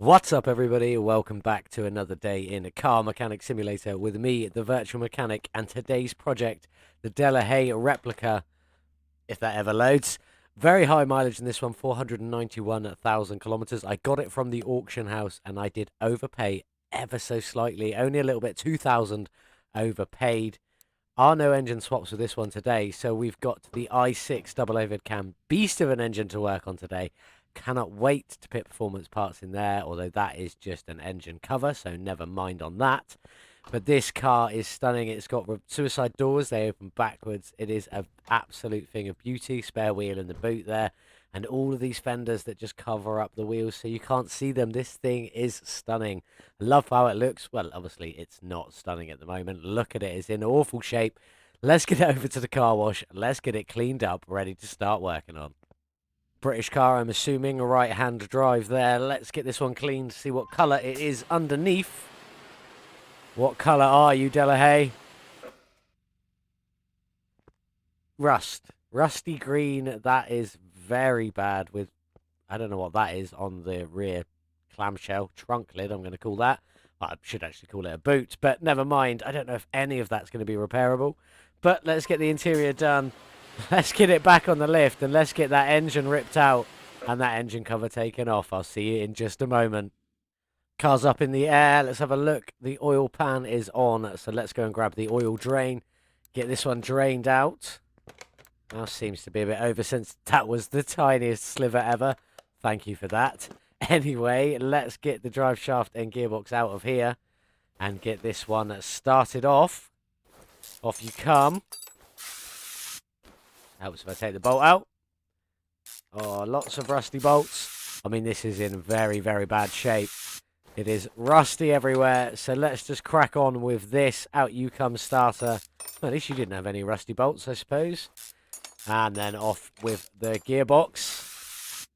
What's up, everybody? Welcome back to another day in a car mechanic simulator with me, the virtual mechanic, and today's project, the Delahaye Replica, if that ever loads. Very high mileage in this one, 491,000 kilometers. I got it from the auction house and I did overpay ever so slightly, only a little bit, 2,000 overpaid. Are no engine swaps with this one today, so we've got the i6 double overhead cam beast of an engine to work on today. Cannot wait to put performance parts in there, although that is just an engine cover, so never mind on that. But this car is stunning. It's got suicide doors. They open backwards. It is an absolute thing of beauty. Spare wheel in the boot there. And all of these fenders that just cover up the wheels so you can't see them. This thing is stunning. I love how it looks. Well, obviously, it's not stunning at the moment. Look at it. It's in awful shape. Let's get it over to the car wash. Let's get it cleaned up, ready to start working on. British car, I'm assuming, a right-hand drive there. Let's get this one cleaned, see what colour it is underneath. What colour are you, Delahaye? Rust. Rusty green. That is very bad with, I don't know what that is on the rear clamshell. Trunk lid, I'm going to call that. Well, I should actually call it a boot, but never mind. I don't know if any of that's going to be repairable. But let's get the interior done. Let's get it back on the lift and let's get that engine ripped out and that engine cover taken off. I'll see you in just a moment. Car's up in the air. Let's have a look. The oil pan is on, so let's go and grab the oil drain. Get this one drained out. Now seems to be a bit over since that was the tiniest sliver ever. Thank you for that. Anyway, let's get the drive shaft and gearbox out of here and get this one started off. Off you come. Helps if I take the bolt out. Oh, lots of rusty bolts. I mean, this is in very, very bad shape. It is rusty everywhere, so let's just crack on with this. Out you come, starter. Well, at least you didn't have any rusty bolts, I suppose. And then off with the gearbox.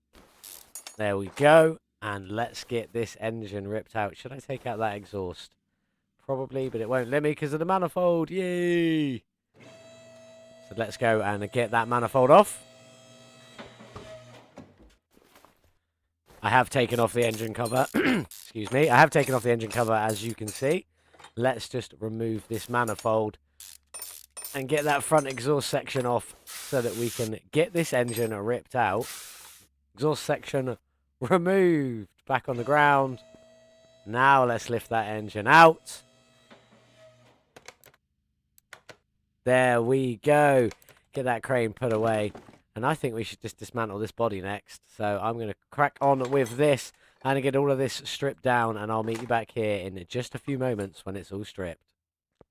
There we go. And let's get this engine ripped out. Should I take out that exhaust? Probably, but it won't let me because of the manifold. Yay! So let's go and get that manifold off. I have taken off the engine cover. Excuse me. I have taken off the engine cover, as you can see. Let's just remove this manifold and get that front exhaust section off so that we can get this engine ripped out. Exhaust section removed. Back on the ground. Now let's lift that engine out. There we go. Get that crane put away. And I think we should just dismantle this body next. So I'm going to crack on with this and get all of this stripped down. And I'll meet you back here in just a few moments when it's all stripped.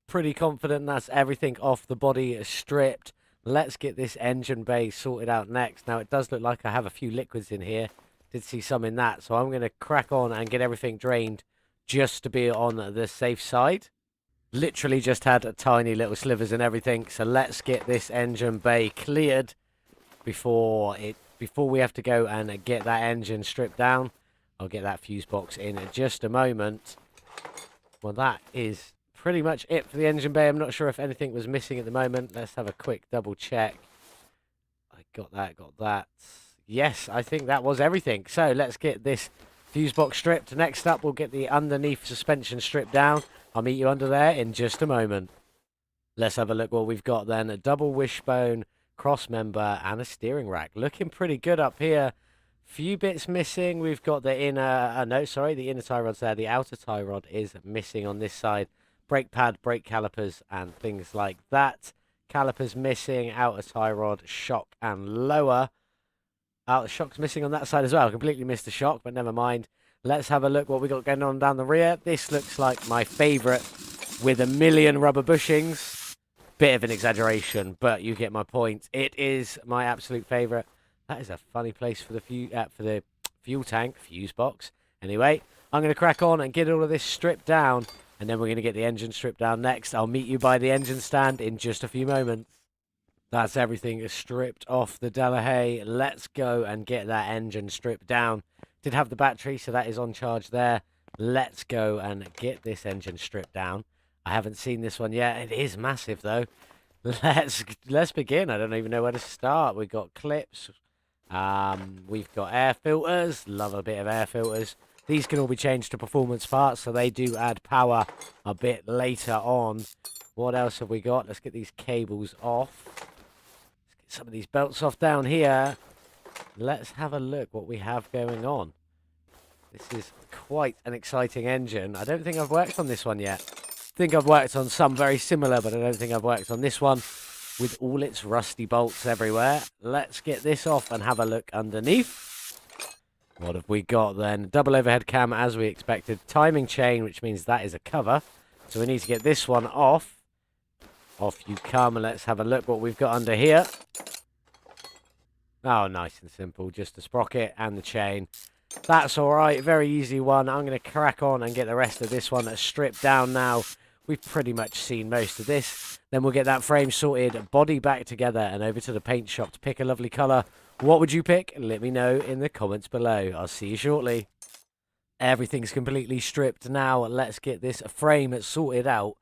Pretty confident that's everything off the body stripped. Let's get this engine bay sorted out next. Now, it does look like I have a few liquids in here. Did see some in that. So I'm going to crack on and get everything drained just to be on the safe side. Literally just had a tiny little slivers and everything, so let's get this engine bay cleared before we have to go and get that engine stripped down. I'll get that fuse box in just a moment. Well, that is pretty much it for the engine bay. I'm not sure if anything was missing at the moment. Let's have a quick double check. I got that. Yes, I think that was everything. So let's get this fuse box stripped. Next up, we'll get the underneath suspension stripped down. I'll meet you under there in just a moment. Let's have a look what we've got then. A double wishbone, cross member, and a steering rack. Looking pretty good up here. Few bits missing. We've got the inner, the inner tie rod's there. The outer tie rod is missing on this side. Brake pad, brake calipers, and things like that. Calipers missing, outer tie rod, shock, and lower. The shock's missing on that side as well. Completely missed the shock, but never mind. Let's have a look what we got going on down the rear. This looks like my favourite with a million rubber bushings. Bit of an exaggeration, but you get my point. It is my absolute favourite. That is a funny place for the fuel tank, fuse box. Anyway, I'm going to crack on and get all of this stripped down, and then we're going to get the engine stripped down next. I'll meet you by the engine stand in just a few moments. That's everything stripped off the Delahaye. Let's go and get that engine stripped down. Did have the battery, so that is on charge there. Let's go and get this engine stripped down. I haven't seen this one yet. It is massive, though. Let's begin. I don't even know where to start. We've got clips. We've got air filters. Love a bit of air filters. These can all be changed to performance parts, so they do add power a bit later on. What else have we got? Let's get these cables off. Let's get some of these belts off down here. Let's have a look what we have going on. This is quite an exciting engine. I don't think I've worked on this one yet. I think I've worked on some very similar, but I don't think I've worked on this one with all its rusty bolts everywhere. Let's get this off and have a look underneath. What have we got then? Double overhead cam as we expected. Timing chain, which means that is a cover. So we need to get this one off. Off you come, and let's have a look what we've got under here. Oh, nice and simple. Just the sprocket and the chain. That's all right. Very easy one. I'm going to crack on and get the rest of this one stripped down now. We've pretty much seen most of this. Then we'll get that frame sorted, body back together, and over to the paint shop to pick a lovely colour. What would you pick? Let me know in the comments below. I'll see you shortly. Everything's completely stripped now. Let's get this frame sorted out.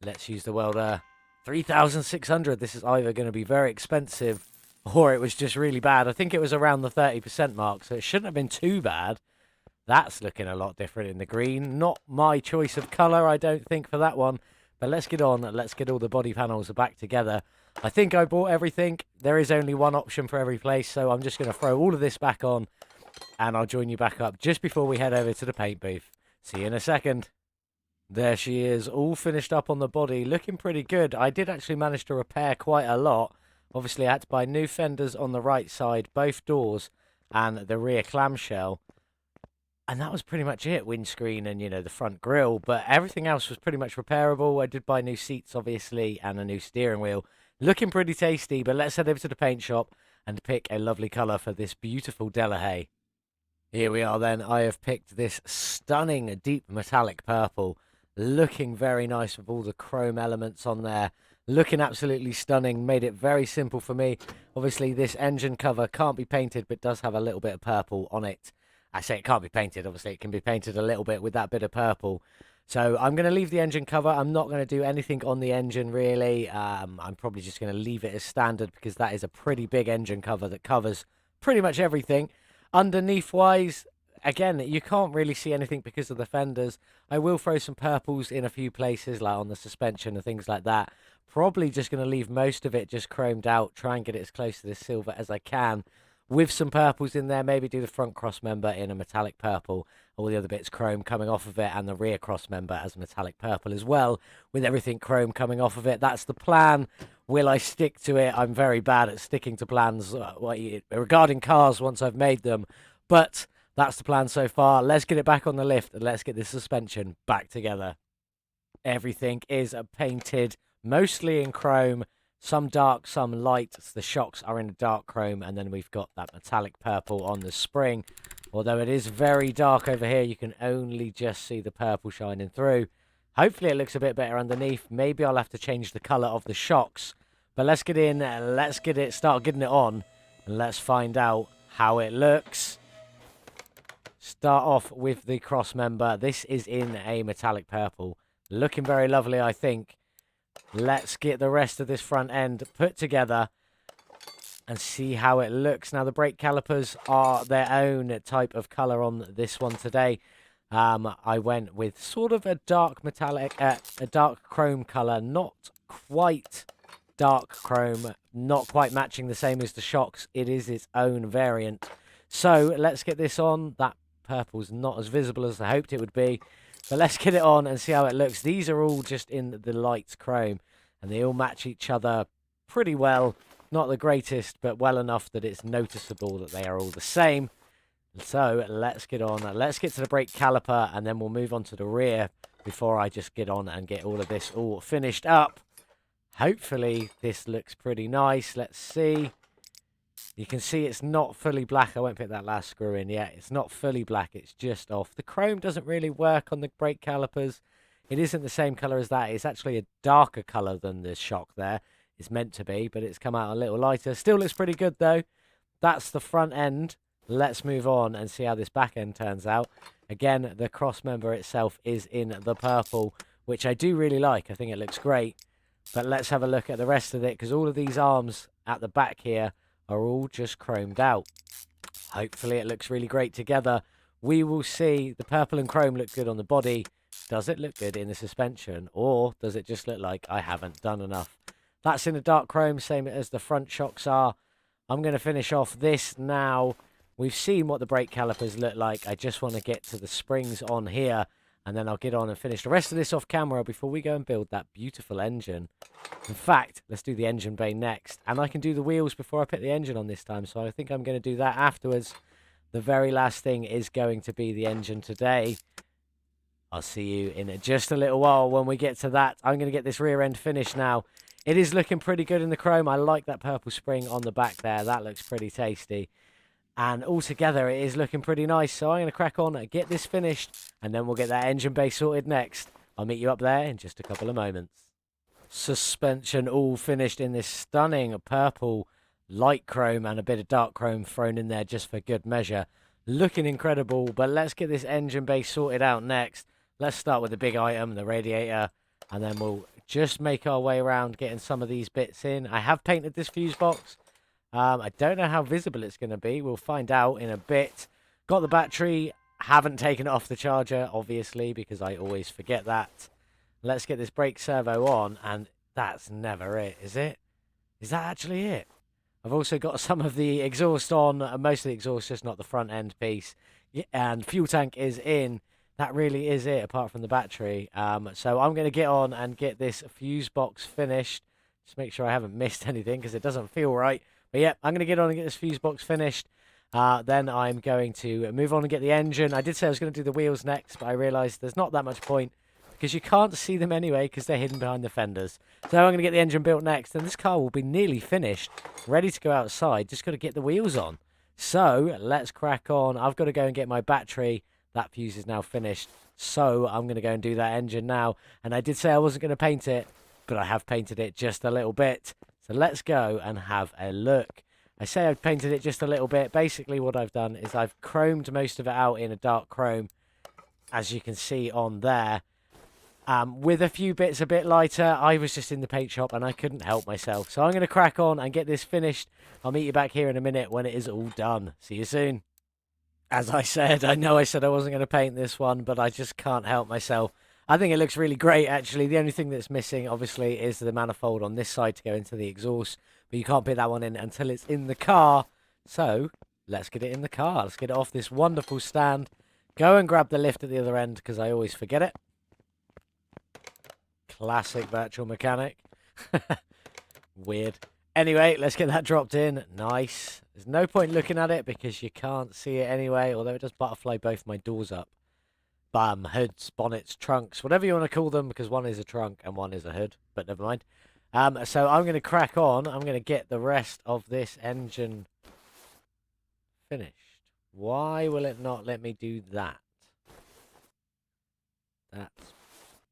Let's use the welder. 3,600. This is either going to be very expensive or it was just really bad. I think it was around the 30% mark, so it shouldn't have been too bad. That's looking a lot different in the green. Not my choice of colour, I don't think, for that one. But let's get on. Let's get all the body panels back together. I think I bought everything. There is only one option for every place, so I'm just going to throw all of this back on, and I'll join you back up just before we head over to the paint booth. See you in a second. There she is, all finished up on the body, looking pretty good. I did actually manage to repair quite a lot. Obviously, I had to buy new fenders on the right side, both doors, and the rear clamshell. And that was pretty much it. Windscreen and, you know, the front grille. But everything else was pretty much repairable. I did buy new seats, obviously, and a new steering wheel. Looking pretty tasty, but let's head over to the paint shop and pick a lovely colour for this beautiful Delahaye. Here we are then. I have picked this stunning deep metallic purple. Looking very nice with all the chrome elements on there. Looking absolutely stunning. Made it very simple for me. Obviously, this engine cover can't be painted, but does have a little bit of purple on it. I say it can't be painted. Obviously, it can be painted a little bit with that bit of purple. So I'm going to leave the engine cover. I'm not going to do anything on the engine, really. I'm probably just going to leave it as standard because that is a pretty big engine cover that covers pretty much everything. Underneath-wise, again, you can't really see anything because of the fenders. I will throw some purples in a few places, like on the suspension and things like that. Probably just going to leave most of it just chromed out. Try and get it as close to the silver as I can. With some purples in there, maybe do the front cross member in a metallic purple. All the other bits chrome coming off of it, and the rear cross member as metallic purple as well, with everything chrome coming off of it. That's the plan. Will I stick to it? I'm very bad at sticking to plans regarding cars once I've made them. But that's the plan so far. Let's get it back on the lift, and let's get this suspension back together. Everything is painted mostly in chrome, some dark, some light. The shocks are in a dark chrome, and then we've got that metallic purple on the spring. Although it is very dark over here, you can only just see the purple shining through. Hopefully it looks a bit better underneath. Maybe I'll have to change the colour of the shocks. But let's get in, let's start getting it on, and let's find out how it looks. Start off with the cross member. This is in a metallic purple. Looking very lovely, I think. Let's get the rest of this front end put together and see how it looks. Now, the brake calipers are their own type of colour on this one today. I went with sort of a dark metallic, a dark chrome colour, not quite dark chrome, not quite matching the same as the shocks. It is its own variant. So let's get this on. That purple's not as visible as I hoped it would be. But let's get it on and see how it looks. These are all just in the light chrome, and they all match each other pretty well. Not the greatest, but well enough that it's noticeable that they are all the same. So let's get on. Let's get to the brake caliper, and then we'll move on to the rear before I just get on and get all of this all finished up. Hopefully this looks pretty nice. Let's see. You can see it's not fully black. I won't put that last screw in yet. It's not fully black. It's just off. The chrome doesn't really work on the brake calipers. It isn't the same colour as that. It's actually a darker colour than the shock there. It's meant to be, but it's come out a little lighter. Still looks pretty good, though. That's the front end. Let's move on and see how this back end turns out. Again, the cross member itself is in the purple, which I do really like. I think it looks great. But let's have a look at the rest of it, because all of these arms at the back here are all just chromed out. Hopefully it looks really great together. we will see the purple and chrome look good on the body. Does it look good in the suspension, or does it just look like I haven't done enough? That's in the dark chrome, same as the front shocks are. I'm going to finish off this now. We've seen what the brake calipers look like. I just want to get to the springs on here, and then I'll get on and finish the rest of this off camera before we go and build that beautiful engine. In fact, let's do the engine bay next, and I can do the wheels before I put the engine on this time, so I think I'm going to do that afterwards. The very last thing is going to be the engine today. I'll see you in just a little while when we get to that. I'm going to get this rear end finished now. It is looking pretty good in the chrome. I like that purple spring on the back there. That looks pretty tasty. And altogether, it is looking pretty nice. So I'm going to crack on and get this finished, and then we'll get that engine bay sorted next. I'll meet you up there in just a couple of moments. Suspension all finished in this stunning purple light chrome and a bit of dark chrome thrown in there just for good measure. Looking incredible, but let's get this engine bay sorted out next. Let's start with the big item, the radiator, and then we'll just make our way around getting some of these bits in. I have painted this fuse box. I don't know how visible it's going to be. We'll find out in a bit. Got the battery. Haven't taken it off the charger, obviously, because I always forget that. Let's get this brake servo on, and that's never it, is it? Is that actually it? I've also got some of the exhaust on. Most of the exhaust, just not the front end piece. And fuel tank is in. That really is it, apart from the battery. So I'm going to get on and get this fuse box finished. Just make sure I haven't missed anything, because it doesn't feel right. But yeah, I'm going to get on and get this fuse box finished. Then I'm going to move on and get the engine. I did say I was going to do the wheels next, but I realised there's not that much point, because you can't see them anyway, because they're hidden behind the fenders. So I'm going to get the engine built next, and this car will be nearly finished, ready to go outside. Just got to get the wheels on. So let's crack on. I've got to go and get my battery. That fuse is now finished, so I'm going to go and do that engine now. And I did say I wasn't going to paint it, but I have painted it just a little bit. So let's go and have a look. I say I've painted it just a little bit. Basically what I've done is I've chromed most of it out in a dark chrome, as you can see on there. With a few bits a bit lighter. I was just in the paint shop and I couldn't help myself. So I'm going to crack on and get this finished. I'll meet you back here in a minute when it is all done. See you soon. As I said, I know I said I wasn't going to paint this one, but I just can't help myself. I think it looks really great, actually. The only thing that's missing, obviously, is the manifold on this side to go into the exhaust. But you can't put that one in until it's in the car. So, let's get it in the car. Let's get it off this wonderful stand. Go and grab the lift at the other end, because I always forget it. Classic virtual mechanic. Weird. Anyway, let's get that dropped in. Nice. There's no point looking at it because you can't see it anyway, although it does butterfly both my doors up. Hoods, bonnets, trunks, whatever you want to call them, because one is a trunk and one is a hood, but never mind. So I'm going to crack on. I'm going to get the rest of this engine finished. Why will it not let me do that? That's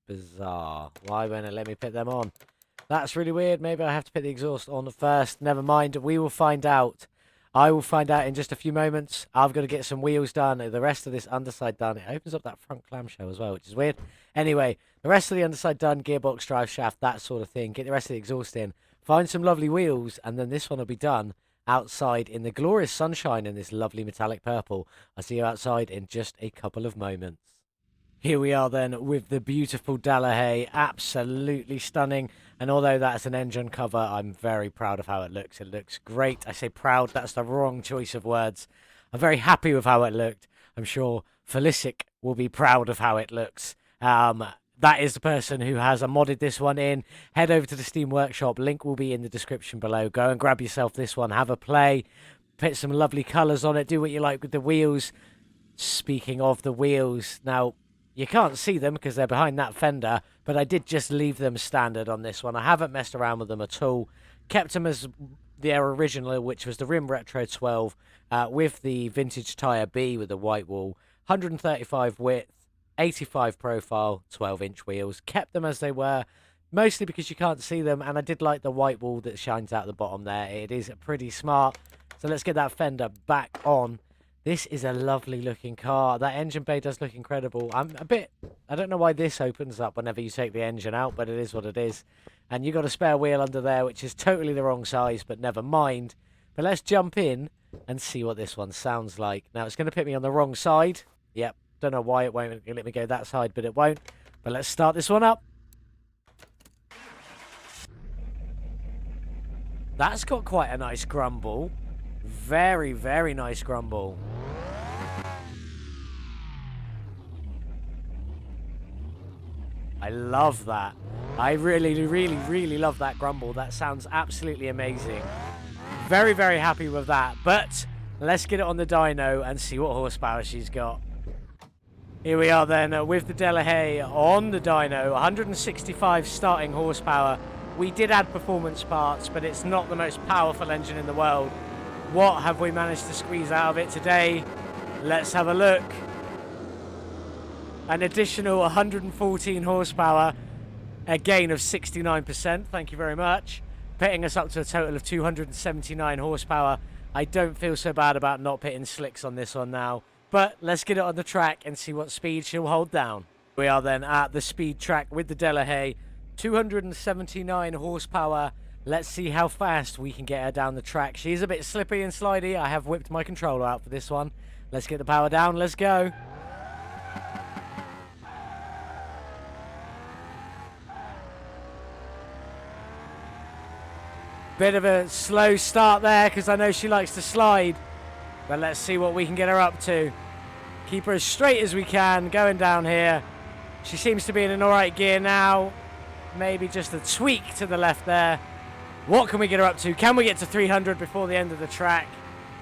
bizarre. Why won't it let me put them on? That's really weird. Maybe I have to put the exhaust on first. Never mind. We will find out. I will find out in just a few moments. I've got to get some wheels done. The rest of this underside done. It opens up that front clamshell as well, which is weird. Anyway, the rest of the underside done. Gearbox, drive shaft, that sort of thing. Get the rest of the exhaust in. Find some lovely wheels. And then this one will be done outside in the glorious sunshine in this lovely metallic purple. I'll see you outside in just a couple of moments. Here we are then with the beautiful Delahaye, absolutely stunning. And although that's an engine cover, I'm very proud of how it looks. It looks great. I say proud, that's the wrong choice of words. I'm very happy with how it looked. I'm sure Fulysic will be proud of how it looks. That is the person who has modded this one in. Head over to the Steam Workshop. Link will be in the description below. Go and grab yourself this one. Have a play. Put some lovely colours on it. Do what you like with the wheels. Speaking of the wheels, now, you can't see them because they're behind that fender, but I did just leave them standard on this one. I haven't messed around with them at all. Kept them as their original, which was the Rim Retro 12 with the vintage tyre B with the white wall. 135 width, 85 profile, 12-inch wheels. Kept them as they were, mostly because you can't see them, and I did like the white wall that shines out the bottom there. It is pretty smart. So let's get that fender back on. This is a lovely looking car. That engine bay does look incredible. I don't know why this opens up whenever you take the engine out, but it is what it is. And you got a spare wheel under there, which is totally the wrong size, but never mind. But let's jump in and see what this one sounds like. Now, it's going to put me on the wrong side. Yep, don't know why it won't let me go that side, but it won't. But let's start this one up. That's got quite a nice grumble. Very, very nice grumble. I love that. I really, really, really love that grumble. That sounds absolutely amazing. Very, very happy with that. But let's get it on the dyno and see what horsepower she's got. Here we are then with the Delahaye on the dyno. 165 starting horsepower. We did add performance parts, but it's not the most powerful engine in the world. What have we managed to squeeze out of it today? Let's have a look. An additional 114 horsepower, a gain of 69%, thank you very much, pitting us up to a total of 279 horsepower. I don't feel so bad about not pitting slicks on this one now, but let's get it on the track and see what speed she'll hold down. We are then at the speed track with the Delahaye, 279 horsepower. Let's see how fast we can get her down the track. She's a bit slippy and slidey. I have whipped my controller out for this one. Let's get the power down, let's go. Bit of a slow start there because I know she likes to slide. But let's see what we can get her up to. Keep her as straight as we can going down here. She seems to be in an alright gear now. Maybe just a tweak to the left there. What can we get her up to? Can we get to 300 before the end of the track?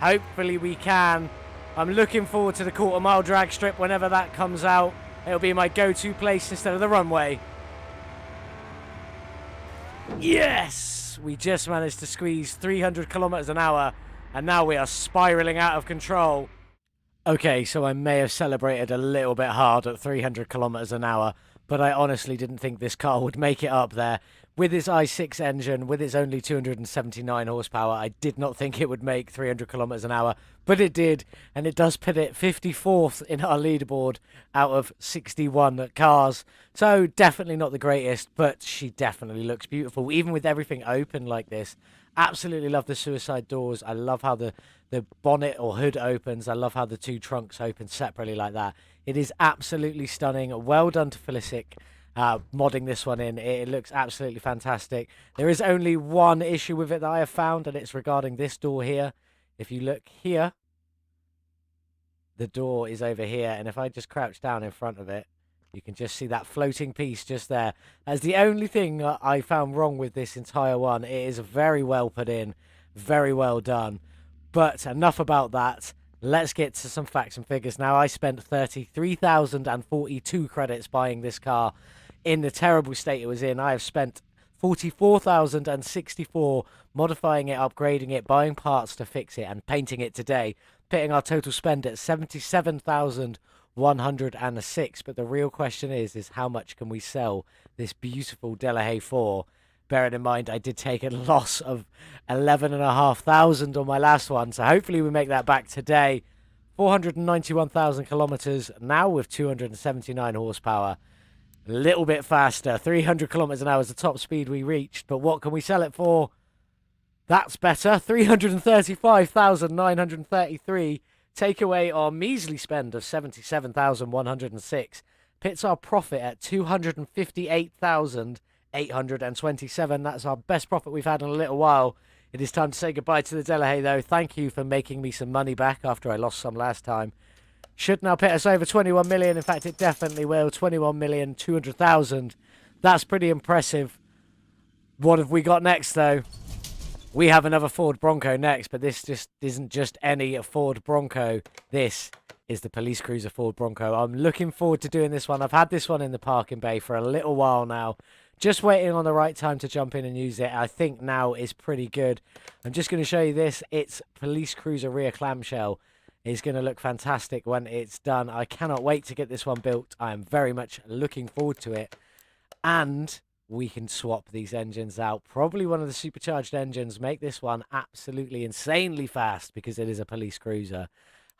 Hopefully we can. I'm looking forward to the quarter-mile drag strip whenever that comes out. It'll be my go-to place instead of the runway. Yes! We just managed to squeeze 300 kilometers an hour, and now we are spiraling out of control. Okay, so I may have celebrated a little bit hard at 300 kilometers an hour, but I honestly didn't think this car would make it up there. With its i6 engine, with its only 279 horsepower, I did not think it would make 300 kilometers an hour, but it did, and it does put it 54th in our leaderboard out of 61 cars. So definitely not the greatest, but she definitely looks beautiful, even with everything open like this. Absolutely love the suicide doors. I love how the bonnet or hood opens. I love how the two trunks open separately like that. It is absolutely stunning. Well done to Fulysic. Modding this one in. It looks absolutely fantastic. There is only one issue with it that I have found, and it's regarding this door here. If you look here, the door is over here, and if I just crouch down in front of it, you can just see that floating piece just there. That's the only thing I found wrong with this entire one. It is very well put in, very well done. But enough about that. Let's get to some facts and figures now. I spent 33,042 credits buying this car in the terrible state it was in. I have spent 44,064 modifying it, upgrading it, buying parts to fix it, and painting it today, pitting our total spend at 77,106. But the real question is how much can we sell this beautiful Delahaye for? Bearing in mind, I did take a loss of 11,500 on my last one, so hopefully we make that back today. 491,000 kilometers, now with 279 horsepower. A little bit faster, 300 kilometers an hour is the top speed we reached, but what can we sell it for? That's better, 335,933. Take away our measly spend of 77,106. Pits our profit at 258,827. That's our best profit we've had in a little while. It is time to say goodbye to the Delahaye, though. Thank you for making me some money back after I lost some last time. Should now pit us over 21 million. In fact, it definitely will. 21,200,000. That's pretty impressive. What have we got next, though? We have another Ford Bronco next, but this just isn't just any Ford Bronco. This is the police cruiser Ford Bronco. I'm looking forward to doing this one. I've had this one in the parking bay for a little while now. Just waiting on the right time to jump in and use it. I think now is pretty good. I'm just going to show you this. It's police cruiser rear clamshell. It's going to look fantastic when it's done. I cannot wait to get this one built. I am very much looking forward to it. And we can swap these engines out. Probably one of the supercharged engines. Make this one absolutely insanely fast because it is a police cruiser.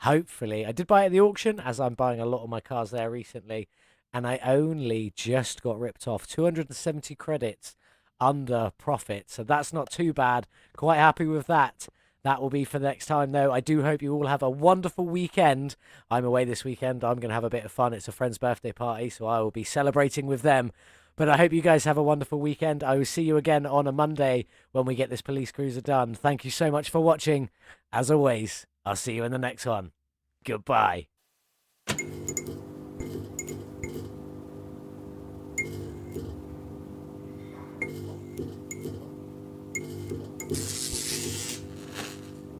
Hopefully. I did buy it at the auction, as I'm buying a lot of my cars there recently. And I only just got ripped off. 270 credits under profit. So that's not too bad. Quite happy with that. That will be for the next time, though. I do hope you all have a wonderful weekend. I'm away this weekend. I'm going to have a bit of fun. It's a friend's birthday party, so I will be celebrating with them. But I hope you guys have a wonderful weekend. I will see you again on a Monday when we get this police cruiser done. Thank you so much for watching. As always, I'll see you in the next one. Goodbye.